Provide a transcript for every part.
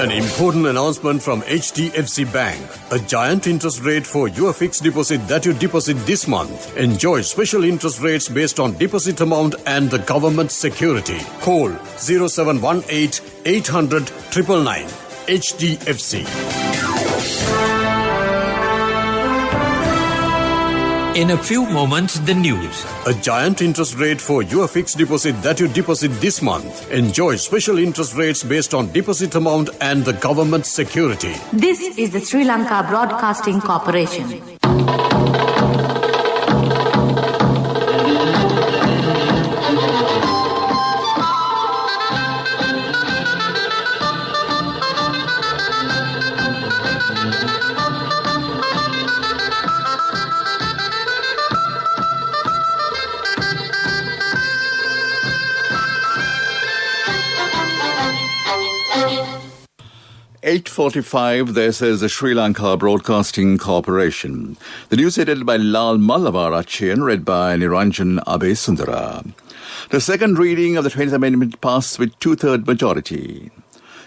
An important announcement from HDFC Bank. A giant interest rate for your fixed deposit that you deposit this month. Enjoy special interest rates based on deposit amount and the government security. Call 0718 800 999. HDFC. In a few moments, the news. A giant interest rate for your fixed deposit that you deposit this month. Enjoy special interest rates based on deposit amount and the government security. This is the Sri Lanka Broadcasting Corporation. "8:45, this is the Sri Lanka Broadcasting Corporation. The news edited by Lal Mallavarachi and read by Niranjan Abesundara. The second reading of the 20th Amendment passed with two-third majority.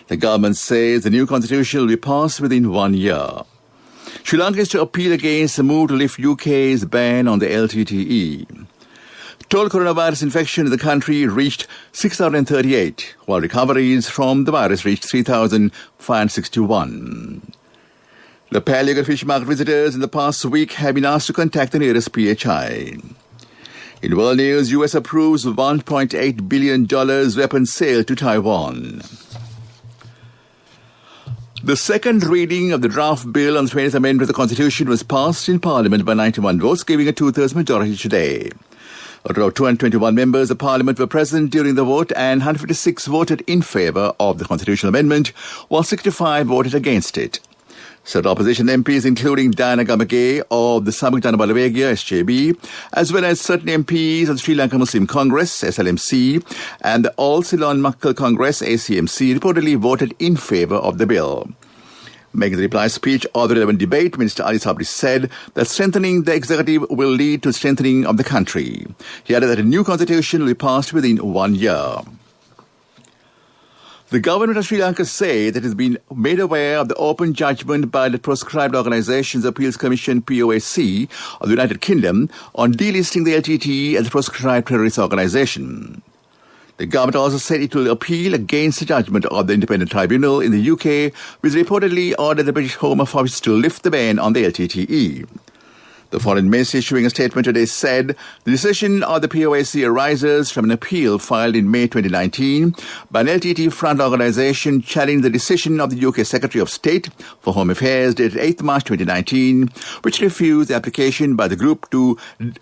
The government says the new constitution will be passed within 1 year. Sri Lanka is to appeal against the move to lift UK's ban on the LTTE. Total coronavirus infection in the country reached 6,038, while recoveries from the virus reached 3,561. The Palliagat fish market visitors in the past week have been asked to contact the nearest PHI. In world news, US approves $1.8 billion weapons sale to Taiwan. The second reading of the draft bill on the 20th Amendment of the Constitution was passed in Parliament by 91 votes, giving a two-thirds majority today. A total of 221 members of Parliament were present during the vote, and 156 voted in favour of the constitutional amendment, while 65 voted against it. Certain opposition MPs, including Diana Gamage of the Samagdana Balavagia, SJB, as well as certain MPs of the Sri Lanka Muslim Congress, SLMC, and the All Ceylon Makkal Congress, ACMC, reportedly voted in favour of the bill. Making the reply speech of the relevant debate, Minister Ali Sabri said that strengthening the executive will lead to strengthening of the country. He added that a new constitution will be passed within 1 year. The government of Sri Lanka said that it has been made aware of the open judgment by the Proscribed Organisations Appeals Commission POAC of the United Kingdom on delisting the LTTE as a proscribed terrorist organisation. The government also said it will appeal against the judgment of the independent tribunal in the UK, which reportedly ordered the British Home Office to lift the ban on the LTTE. The Foreign Ministry, issuing a statement today, said the decision of the POAC arises from an appeal filed in May 2019 by an LTTE front organisation challenging the decision of the UK Secretary of State for Home Affairs dated 8 March 2019, which refused the application by the group to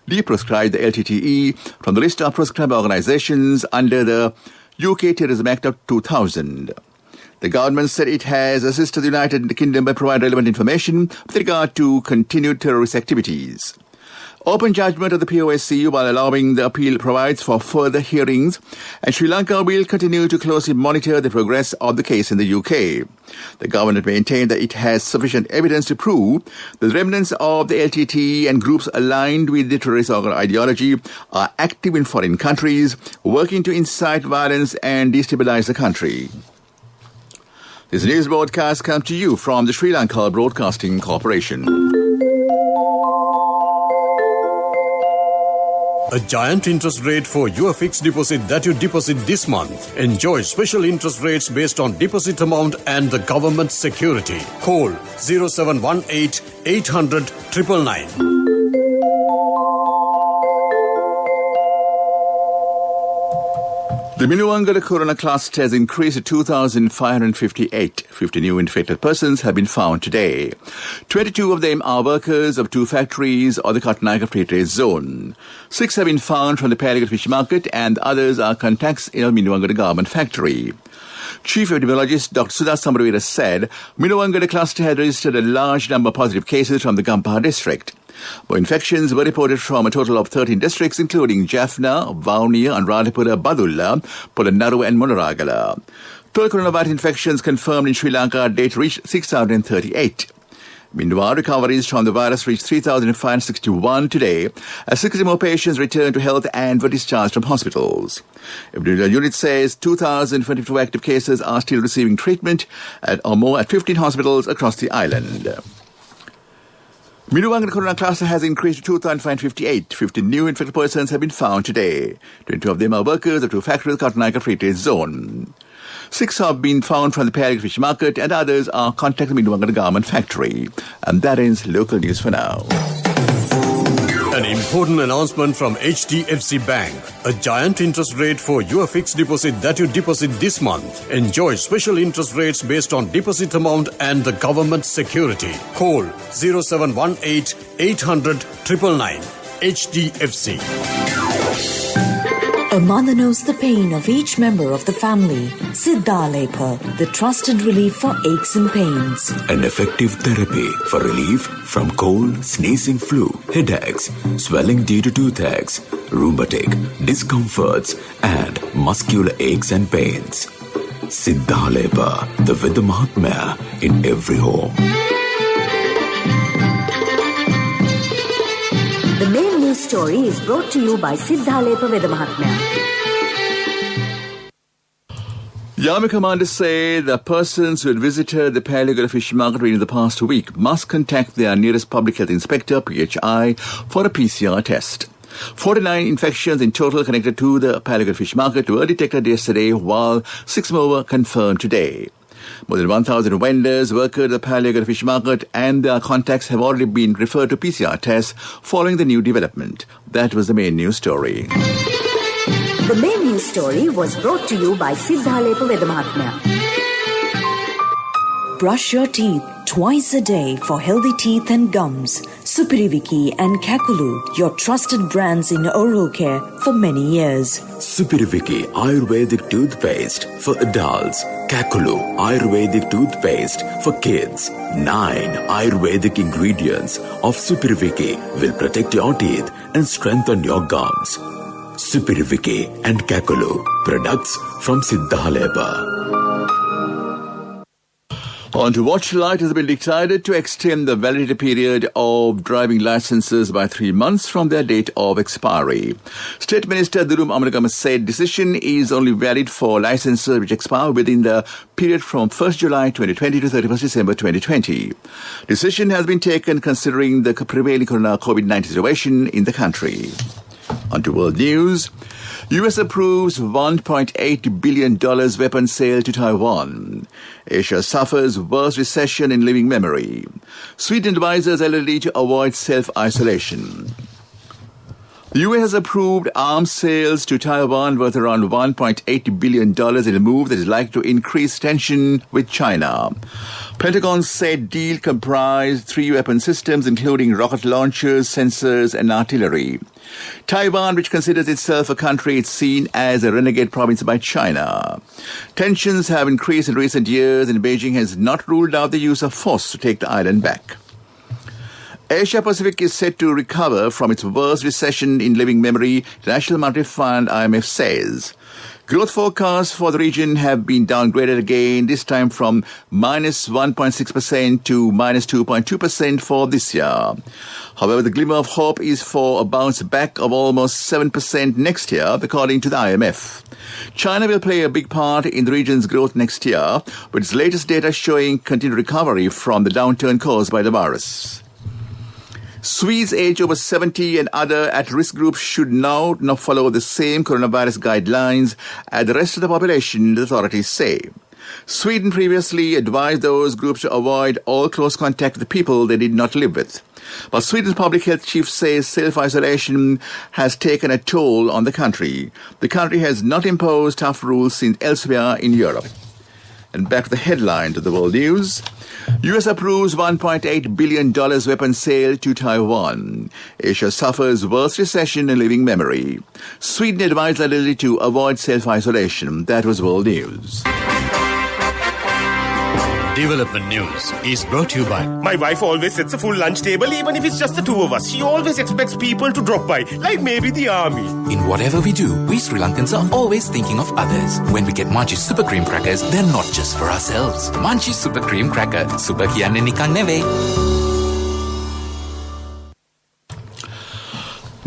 deproscribe the LTTE from the list of proscribed organisations under the UK Terrorism Act of 2000. The government said it has assisted the United Kingdom by providing relevant information with regard to continued terrorist activities. Open judgment of the POAC while allowing the appeal provides for further hearings, and Sri Lanka will continue to closely monitor the progress of the case in the UK. The government maintained that it has sufficient evidence to prove that the remnants of the LTT and groups aligned with the terrorist ideology are active in foreign countries, working to incite violence and destabilize the country. This news broadcast comes to you from the Sri Lanka Broadcasting Corporation. A giant interest rate for your fixed deposit that you deposit this month. Enjoy special interest rates based on deposit amount and the government security. Call 0718 800 999. The Minuwangala Corona cluster has increased to 2,558. 50 new infected persons have been found today. 22 of them are workers of 2 factories or the Katnayaka Free Trade Zone. 6 have been found from the Palliagat Fish Market, and others are contacts in a Minuwangala garment factory. Chief Epidemiologist Dr. Sudha Samravira said Minuwangala cluster had registered a large number of positive cases from the Gampaha district. More infections were reported from a total of 13 districts, including Jaffna, Vaunia, Anuradhapura, Badulla, Polonnaruwa and Monoragala. Total coronavirus infections confirmed in Sri Lanka date reached 6,038. Meanwhile, recoveries from the virus reached 3,561 today, as 60 more patients returned to health and were discharged from hospitals. Epidemiological unit says 2,022 active cases are still receiving treatment at 15 hospitals across the island. Minuwangan corona cluster has increased to 2,558. 50 new infected persons have been found today. 22 of them are workers of two factories, Katanaika Free Trade Zone. 6 have been found from the Paric Fish Market and others are contacted the Minuwangan Garment Factory. And that ends local news for now. An important announcement from HDFC Bank. A giant interest rate for your fixed deposit that you deposit this month. Enjoy special interest rates based on deposit amount and the government security. Call 0718 800 999. HDFC. A mother knows the pain of each member of the family. Siddha Lepa, the trusted relief for aches and pains. An effective therapy for relief from cold, sneezing, flu, headaches, swelling due to toothaches, rheumatic, discomforts, and muscular aches and pains. Siddha Lepa, the Vidya Mahatmya in every home. The main news story is brought to you by Siddha Lepa Vidya Mahatmya. Army commanders say the persons who had visited the Palagola Fish Market in the past week must contact their nearest public health inspector, PHI, for a PCR test. 49 infections in total connected to the Palagola Fish Market were detected yesterday, while 6 more were confirmed today. More than 1,000 vendors, workers at the Palagola Fish Market and their contacts have already been referred to PCR tests following the new development. That was the main news story. The main news story was brought to you by Siddha Lepa Vidya Mahatmya. Brush your teeth twice a day for healthy teeth and gums. Supiriviki and Kakulu, your trusted brands in oral care for many years. Supiriviki Ayurvedic toothpaste for adults. Kakulu Ayurvedic toothpaste for kids. 9 Ayurvedic ingredients of Supiriviki will protect your teeth and strengthen your gums. Supiriviki and Kakulu, products from Siddha Lepa. On to Watchlight has been decided to extend the validity period of driving licenses by 3 months from their date of expiry. State Minister Durum Amaragama said decision is only valid for licenses which expire within the period from 1st July 2020 to 31st December 2020. Decision has been taken considering the prevailing COVID-19 situation in the country. On to world news. US approves $1.8 billion weapon sale to Taiwan. Asia suffers worst recession in living memory. Sweden advises elderly to avoid self-isolation. The US has approved arms sales to Taiwan worth around $1.8 billion in a move that is likely to increase tension with China. Pentagon said deal comprised 3 weapon systems including rocket launchers, sensors and artillery. Taiwan, which considers itself a country, is seen as a renegade province by China. Tensions have increased in recent years and Beijing has not ruled out the use of force to take the island back. Asia Pacific is set to recover from its worst recession in living memory, International Monetary Fund IMF says. Growth forecasts for the region have been downgraded again, this time from minus 1.6% to minus 2.2% for this year. However, the glimmer of hope is for a bounce back of almost 7% next year, according to the IMF. China will play a big part in the region's growth next year, with its latest data showing continued recovery from the downturn caused by the virus. Swedes aged over 70 and other at-risk groups should now follow the same coronavirus guidelines as the rest of the population, the authorities say. Sweden previously advised those groups to avoid all close contact with people they did not live with. But Sweden's public health chief says self-isolation has taken a toll on the country. The country has not imposed tough rules since elsewhere in Europe. And back to the headlines of the world news. US approves $1.8 billion weapon sale to Taiwan. Asia suffers worst recession in living memory. Sweden advised elderly to avoid self-isolation. That was world news. Development News is brought to you by... My wife always sets a full lunch table even if it's just the 2 of us. She always expects people to drop by, like maybe the army. In whatever we do, we Sri Lankans are always thinking of others. When we get Munchie Super Cream Crackers, they're not just for ourselves. Munchie Super Cream Cracker. Super kiyanne nikan neve.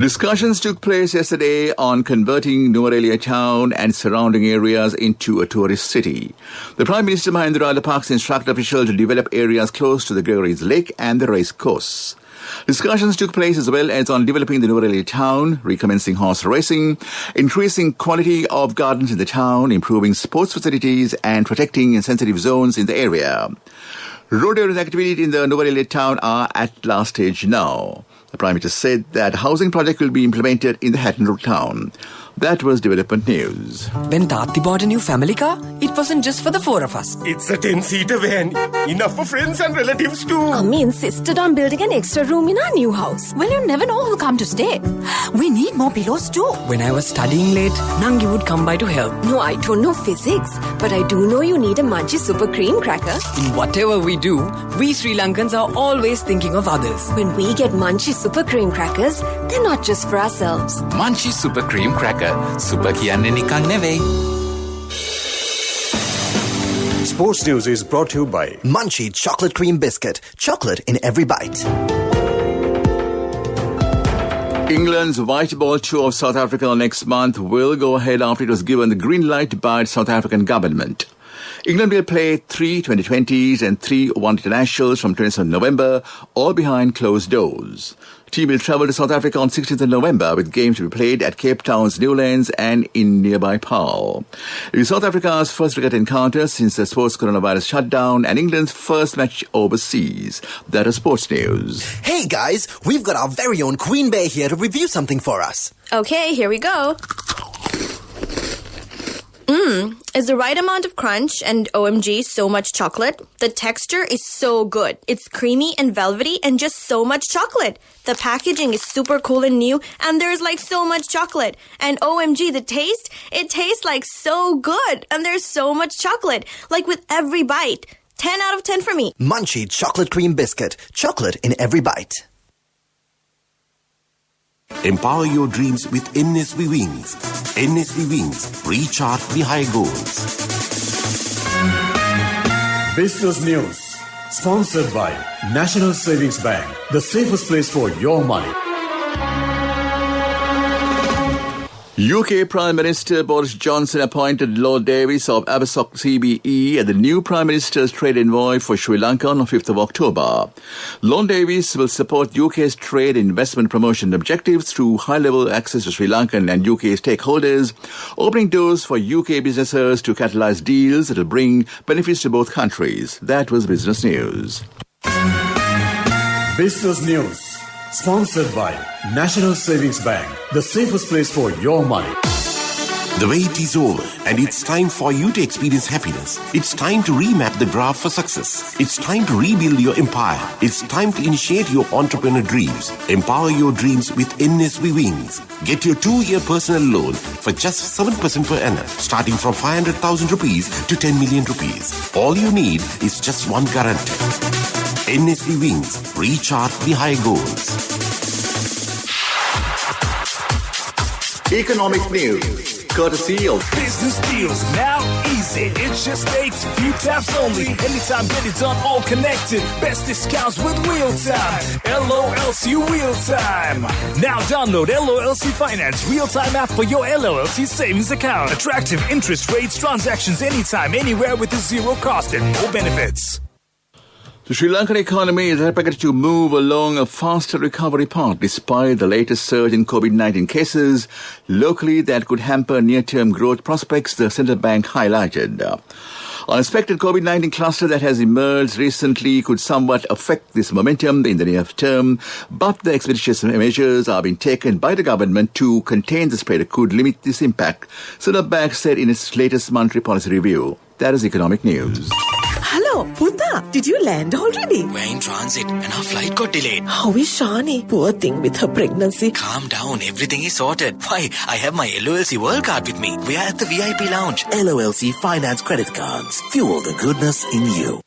Discussions took place yesterday on converting Nuwara town and surrounding areas into a tourist city. The Prime Minister Mahinda Rajapaksa instructed officials to develop areas close to the Gregory's Lake and the race course. Discussions took place as well as on developing the Nuwara town, recommencing horse racing, increasing quality of gardens in the town, improving sports facilities and protecting sensitive zones in the area. Road areas activity in the Nuwara town are at last stage now. The Prime Minister said that housing project will be implemented in the Hatton Road town. That was development news. When Tati bought a new family car, it wasn't just for the four of us. It's a 10-seater van. Enough for friends and relatives too. Mummy insisted on building an extra room in our new house. Well, you never know who'll come to stay. We need more pillows too. When I was studying late, Nangi would come by to help. No, I don't know physics, but I do know you need a Munchie Super Cream Cracker. In whatever we do, we Sri Lankans are always thinking of others. When we get Munchie Super Cream Crackers, they're not just for ourselves. Munchie Super Cream Cracker. Super kiyanne nikan neveyi. Sports News is brought to you by Munchie Chocolate Cream Biscuit. Chocolate in every bite. England's white ball tour of South Africa next month will go ahead after it was given the green light by the South African government. England will play 3 2020s and 3 one internationals from 27th November, all behind closed doors. The team will travel to South Africa on 16th of November with games to be played at Cape Town's Newlands and in nearby Paarl. It is South Africa's first cricket encounter since the sports coronavirus shutdown and England's first match overseas. That is sports news. Hey guys, we've got our very own Queen Bear here to review something for us. Okay, here we go. Is the right amount of crunch and OMG so much chocolate. The texture is so good. It's creamy and velvety and just so much chocolate. The packaging is super cool and new and there's like so much chocolate. And OMG, the taste, it tastes like so good and there's so much chocolate. Like with every bite. 10 out of 10 for me. Munchie Chocolate Cream Biscuit. Chocolate in every bite. Empower your dreams with NSB Wings. NSB Wings. Reach out the high goals. Business News, sponsored by National Savings Bank, the safest place for your money. UK Prime Minister Boris Johnson appointed Lord Davis of Abbotsford CBE as the new Prime Minister's trade envoy for Sri Lanka on 5th of October. Lord Davis will support UK's trade and investment promotion objectives through high-level access to Sri Lankan and UK stakeholders, opening doors for UK businesses to catalyse deals that will bring benefits to both countries. That was Business News. Business News, sponsored by National Savings Bank, the safest place for your money. The wait is over and it's time for you to experience happiness. It's time to remap the graph for success. It's time to rebuild your empire. It's time to initiate your entrepreneur dreams. Empower your dreams with NSB Wings. Get your 2-year personal loan for just 7% per annum, starting from 500,000 rupees to 10 million rupees. All you need is just one guarantee. NSB Wings. Reach out the high goals. Economic news, courtesy of Business Deals, now easy. It just takes a few taps only. Anytime, get it done, all connected. Best discounts with real time. LOLC Real Time. Now download LOLC Finance Real Time app for your LOLC savings account. Attractive interest rates, transactions anytime, anywhere with a zero cost and no benefits. The Sri Lankan economy is expected to move along a faster recovery path despite the latest surge in COVID-19 cases. Locally, that could hamper near-term growth prospects, the central bank highlighted. Unexpected COVID-19 cluster that has emerged recently could somewhat affect this momentum in the near term, but the expeditious measures are being taken by the government to contain the spread could limit this impact, Central Bank said in its latest monetary policy review. That is economic news. Hello, Puta. Did you land already? We're in transit and our flight got delayed. How is Shani? Poor thing with her pregnancy. Calm down. Everything is sorted. Why? I have my LOLC World Card with me. We are at the VIP lounge. LOLC Finance Credit Cards. Fuel the goodness in you.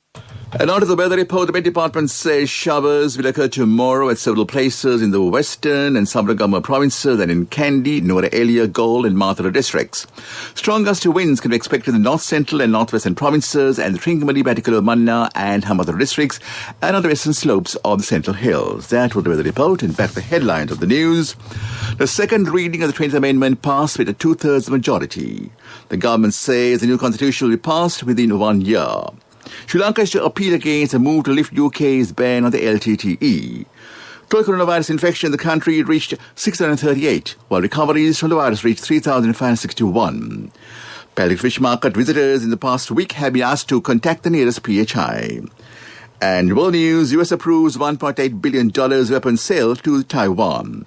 And on to the weather report. The Met Department says showers will occur tomorrow at several places in the western and southern Gama provinces and in Kandy, Nuwara Eliya, Galle and Mathura districts. Strong gusty winds can be expected in the north central and northwestern provinces and the Trincomalee, Batticaloa, Manna and Hamathura districts and on the western slopes of the Central Hills. That was the weather report. And back to the headlines of the news. The second reading of the 20th Amendment passed with a 2/3 majority. The government says the new constitution will be passed within 1 year. Sri Lanka is to appeal against a move to lift UK's ban on the LTTE. Total coronavirus infection in the country reached 638, while recoveries from the virus reached 3,561. Pellet fish market visitors in the past week have been asked to contact the nearest PHI. And world news, US approves $1.8 billion weapons sale to Taiwan.